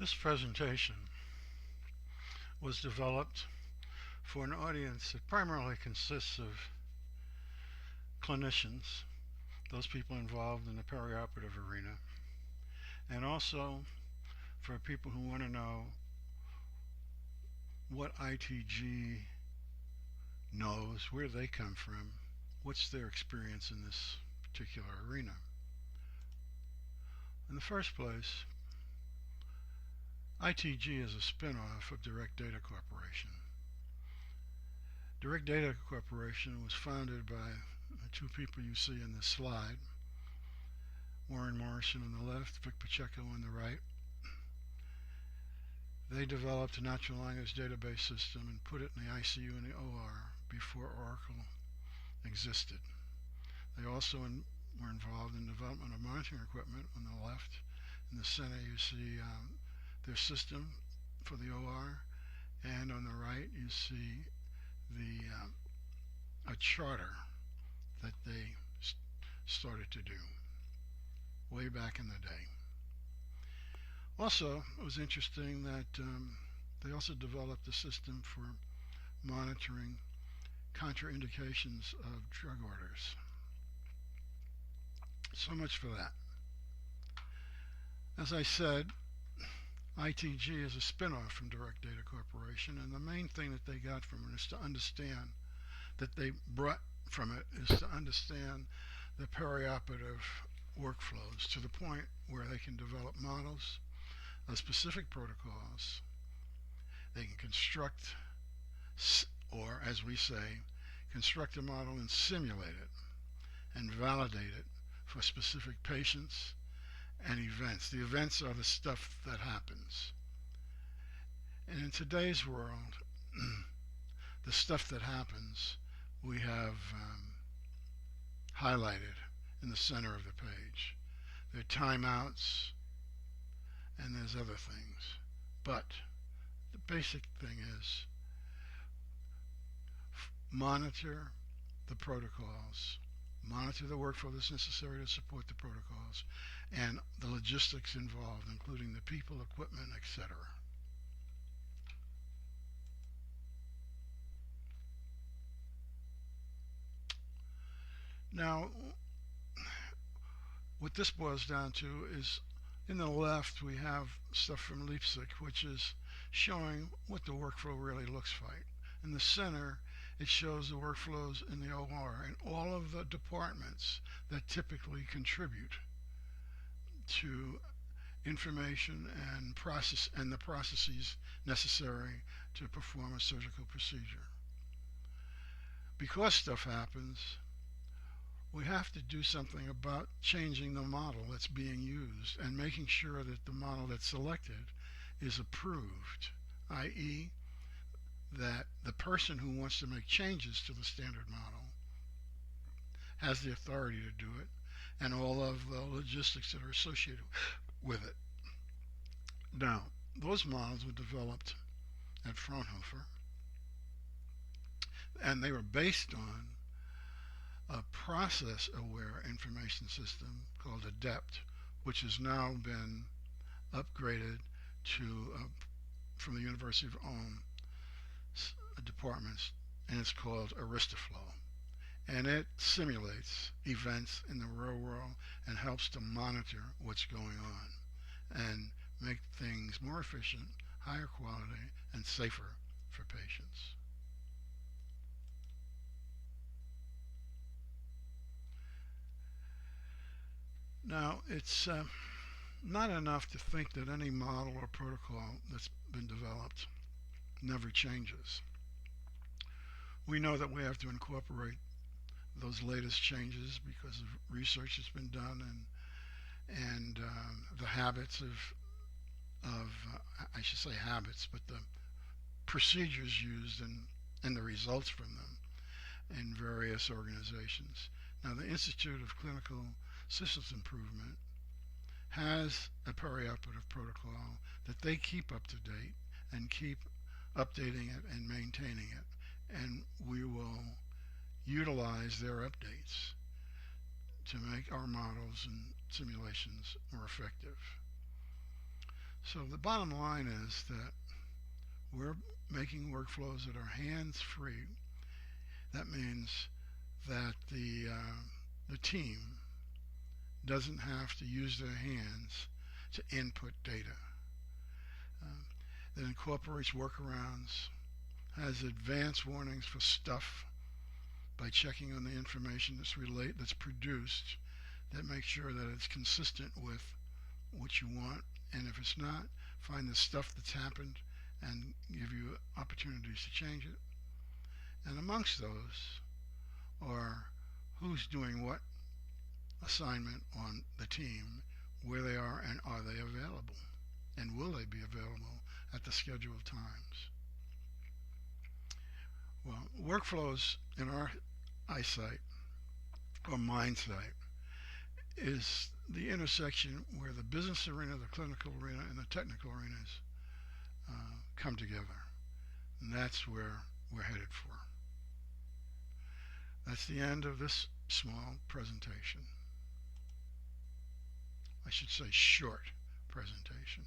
This presentation was developed for an audience that primarily consists of clinicians, those people involved in the perioperative arena, and also for people who want to know what ITG knows, where they come from, what's their experience in this particular arena. In the first place, ITG is a spin-off of Direct Data Corporation. Direct Data Corporation was founded by the two people you see in this slide, Warren Morrison on the left, Vic Pacheco on the right. They developed a natural language database system and put it in the ICU and the OR before Oracle existed. They also were involved in the development of monitoring equipment on the left. In the center you see their system for the OR, and on the right you see a charter that they started to do way back in the day. Also, it was interesting that they also developed a system for monitoring contraindications of drug orders. So much for that. As I said, ITG is a spin-off from Direct Data Corporation, and the main thing that they got from it is to understand that they brought from it is to understand the perioperative workflows to the point where they can develop models of specific protocols. They can construct, or as we say, construct a model and simulate it and validate it for specific patients and events. The events are the stuff that happens. And in today's world, the stuff that happens we have highlighted in the center of the page. There are timeouts and there's other things. But the basic thing is monitor the protocols, monitor the workflow that's necessary to support the protocols, and the logistics involved, including the people, equipment, etc. Now, what this boils down to is, in the left we have stuff from Leipzig, which is showing what the workflow really looks like. In the center, it shows the workflows in the OR and all of the departments that typically contribute to information and the processes necessary to perform a surgical procedure. Because stuff happens, we have to do something about changing the model that's being used and making sure that the model that's selected is approved, i.e., that the person who wants to make changes to the standard model has the authority to do it and all of the logistics that are associated with it. Now, those models were developed at Fraunhofer, and they were based on a process-aware information system called ADEPT, which has now been upgraded to from the University of Ulm departments, and it's called Aristoflow. And it simulates events in the real world and helps to monitor what's going on and make things more efficient, higher quality, and safer for patients. Now, it's not enough to think that any model or protocol that's been developed never changes. We know that we have to incorporate those latest changes because of research that's been done and the habits of I should say habits, but the procedures used and the results from them in various organizations. Now, the Institute of Clinical Systems Improvement has a perioperative protocol that they keep up to date and keep updating it and maintaining it, and we will utilize their updates to make our models and simulations more effective. So the bottom line is that we're making workflows that are hands-free. That means that the team doesn't have to use their hands to input data. Um, that incorporates workarounds, has advanced warnings for stuff by checking on the information that's produced, that makes sure that it's consistent with what you want, and if it's not, find the stuff that's happened and give you opportunities to change it. And amongst those are who's doing what assignment on the team, where they are, and are they available, and will they be available at the scheduled times. Well, workflows in our eyesight or mindsight is the intersection where the business arena, the clinical arena, and the technical arenas come together. And that's where we're headed for. That's the end of this small presentation. I should say short presentation.